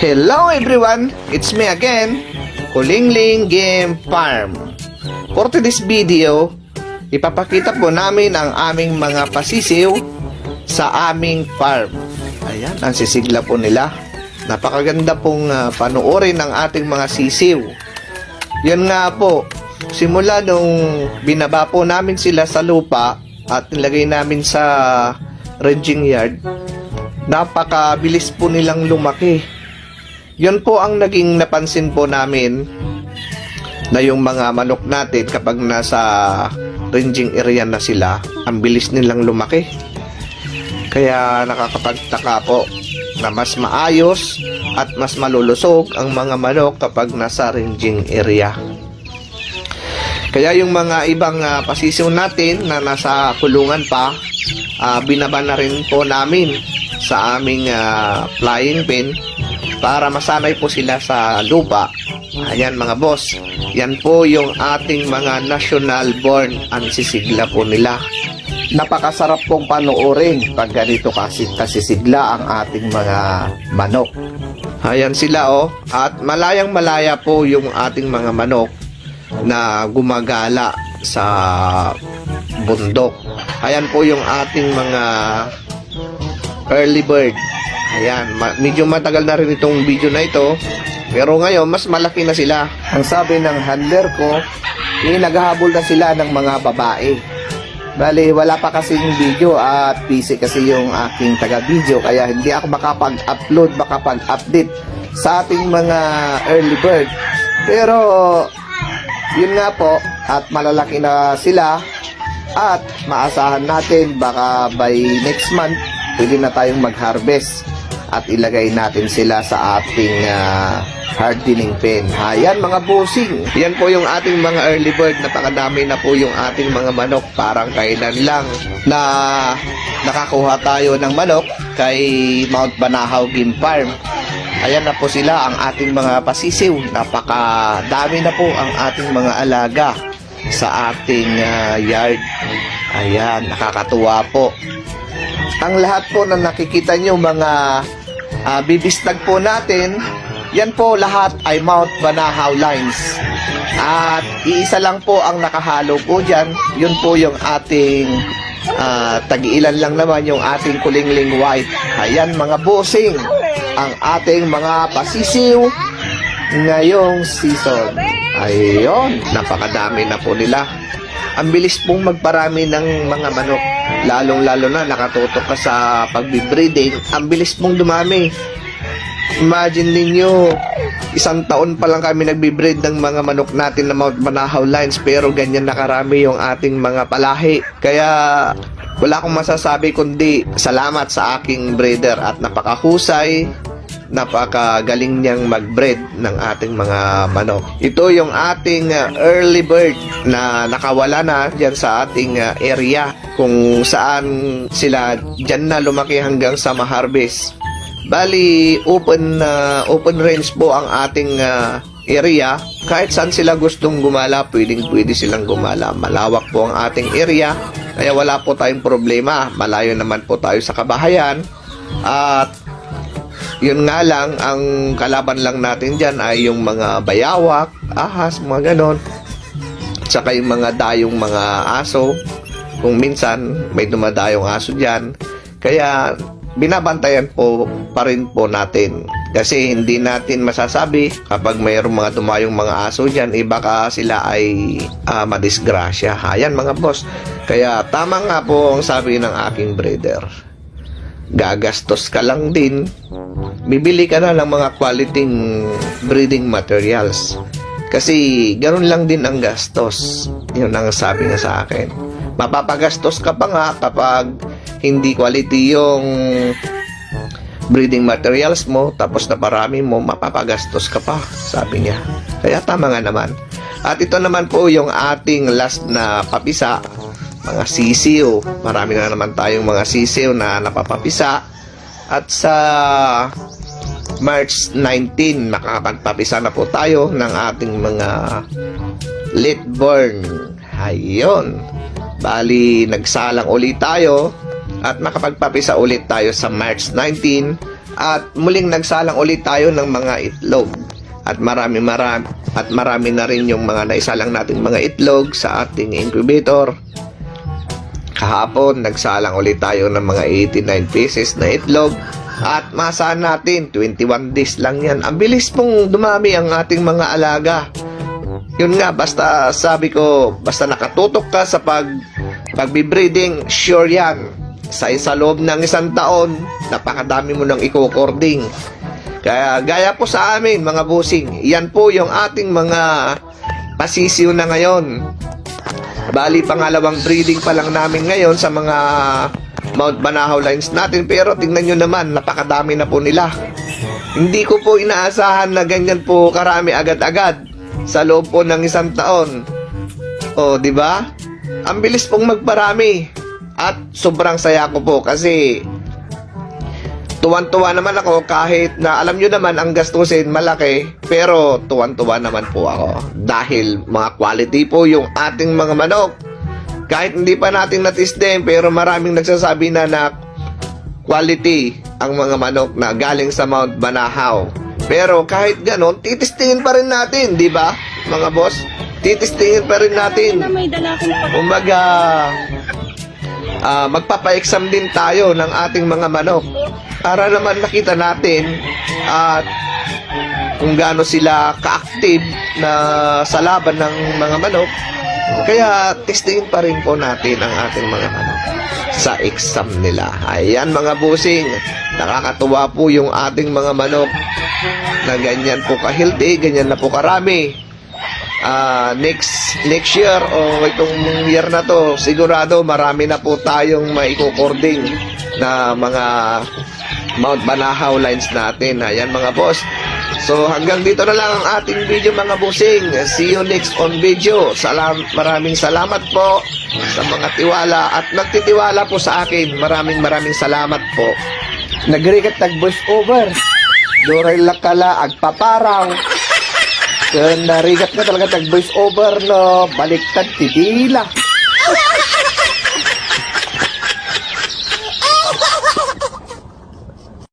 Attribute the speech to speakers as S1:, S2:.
S1: Hello everyone, it's me again, Kulingling Game Farm. For today's video, ipapakita po namin ang aming mga pasisiw sa aming farm. Ayan, ang sisigla po nila. Napakaganda pong panoorin ng ating mga sisiw. Yan nga po, simula nung binaba po namin sila sa lupa at nilagay namin sa ranging yard, napakabilis po nilang lumaki. Yun po ang naging napansin po namin, na yung mga manok natin kapag nasa ranging area na sila, ang bilis nilang lumaki. Kaya nakakapagtaka po na mas maayos at mas malulusog ang mga manok kapag nasa ranging area. Kaya yung mga ibang pasisiw natin na nasa kulungan pa, binaba na rin po namin sa aming flying pen para masanay po sila sa lupa. Ayan mga boss, yan po yung ating mga national born ang sisigla po nila. Napakasarap pong panoorin pag ganito kasisigla ang ating mga manok. Ayan sila oh, at malayang malaya po yung ating mga manok na gumagala sa bundok. Ayan po yung ating mga early bird. Ayan, medyo matagal na rin itong video na ito, pero ngayon mas malaki na sila. Ang sabi ng handler ko, naghahabol na sila ng mga babae. Bali, wala pa kasing video at busy kasi yung aking taga-video, kaya hindi ako makapag-upload, makapag-update sa ating mga early bird. Pero yun nga po, at malalaki na sila at maasahan natin baka by next month pwede na tayong mag-harvest at ilagay natin sila sa ating hardening pen. Ayan mga bossing, yan po yung ating mga early bird. Napakadami na po yung ating mga manok. Parang kailan lang na nakakuha tayo ng manok kay Mount Banahaw Game Farm. Ayan na po sila ang ating mga pasisiw. Napakadami na po ang ating mga alaga sa ating yard. Ayan, nakakatuwa po. Ang lahat po na nakikita nyo mga bibistag po natin, yan po lahat ay Mount Banahaw lines. At iisa lang po ang nakahalo po dyan. Yun po yung ating tag-ilan lang naman yung ating kulingling white. Ayan mga bossing, ang ating mga pasisiw ngayong season. Ayun, napakadami na po nila. Ang bilis pong magparami ng mga manok, lalong-lalo na nakatutok ka sa pagbibreeding. Ang bilis pong dumami. Imagine ninyo, isang taon pa lang kami nagbibreed ng mga manok natin na Mount Banahaw lines, pero ganyan nakarami yung ating mga palahi. Kaya wala akong masasabi kundi salamat sa aking breeder at napakahusay, napakagaling niyang mag-breed ng ating mga manok. Ito yung ating early bird na nakawala na dyan sa ating area, kung saan sila dyan na lumaki hanggang sa ma-harvest. Bali, open range po ang ating area. Kahit saan sila gustong gumala, pwede silang gumala. Malawak po ang ating area, kaya wala po tayong problema. Malayo naman po tayo sa kabahayan. At yun nga lang, ang kalaban lang natin dyan ay yung mga bayawak, ahas, mga ganon. Tsaka yung mga dayong mga aso. Kung minsan may dumadayong aso dyan. Kaya binabantayan po pa rin po natin. Kasi hindi natin masasabi kapag mayroong mga dumayong mga aso dyan, baka sila ay madisgrasya. Ayan mga boss. Kaya tama nga po ang sabi ng aking breeder. Gagastos ka lang din, bibili ka na ng mga quality breeding materials. Kasi ganoon lang din ang gastos. Yun ang sabi niya sa akin. Mapapagastos ka pa nga kapag hindi quality yung breeding materials mo, tapos na parami mo, mapapagastos ka pa, sabi niya. Kaya tama nga naman. At ito naman po yung ating last na papisa, mga sisiw. Marami na naman tayong mga sisiw na napapapisa. At sa March 19, makakapagpapisa na po tayo ng ating mga late born. Ayun. Bali, nagsalang ulit tayo at makapagpapisa ulit tayo sa March 19 At muling nagsalang ulit tayo ng mga itlog. At marami na rin yung mga naisalang nating mga itlog sa ating incubator. Kahapon, nagsalang ulit tayo ng mga 89 pieces na itlog. At masahan natin, 21 days lang yan. Ang bilis pong dumami ang ating mga alaga. Yun nga, basta sabi ko, basta nakatutok ka sa pagbe-breeding, sure yan. Sa loob ng 1 taon, napakadami mo nang ikokording. Kaya gaya po sa amin, mga busing, yan po yung ating mga pasisiw na ngayon. Bali, pangalawang breeding pa lang namin ngayon sa mga Mount Banahaw lines natin, pero tingnan nyo naman, napakadami na po nila. Hindi ko po inaasahan na ganyan po karami agad-agad sa loob po ng 1 taon. O, di ba? Ang bilis pong magparami. At sobrang saya ko po kasi tuwan-tuwa naman ako kahit na alam nyo naman ang gastusin malaki, pero tuwan-tuwa naman po ako dahil mga quality po yung ating mga manok. Kahit hindi pa natin natisting, pero maraming nagsasabi na quality ang mga manok na galing sa Mount Banahaw. Pero kahit ganon, titistingin pa rin natin, di ba, mga boss? Titistingin pa rin natin. Umaga, magpapa-exam din tayo ng ating mga manok para naman nakita natin at kung gaano sila ka-active na sa laban ng mga manok. Kaya testingin pa rin po natin ang ating mga manok sa exam nila. Ayan mga busing, nakakatuwa po yung ating mga manok na ganyan po ka-healthy, ganyan na po karami. Next year o itong year na to, sigurado marami na po tayong maikukording na mga Mount Banahaw lines natin. Ayan mga boss. So hanggang dito na lang ang ating video mga busing. See you next on video. Maraming salamat po sa mga tiwala at nagtitiwala po sa akin. Maraming salamat po.
S2: Nagrikat tag-voice over. Doray lakala agpaparaw. Narigat ka talaga tag-voice over no. Baliktad titila.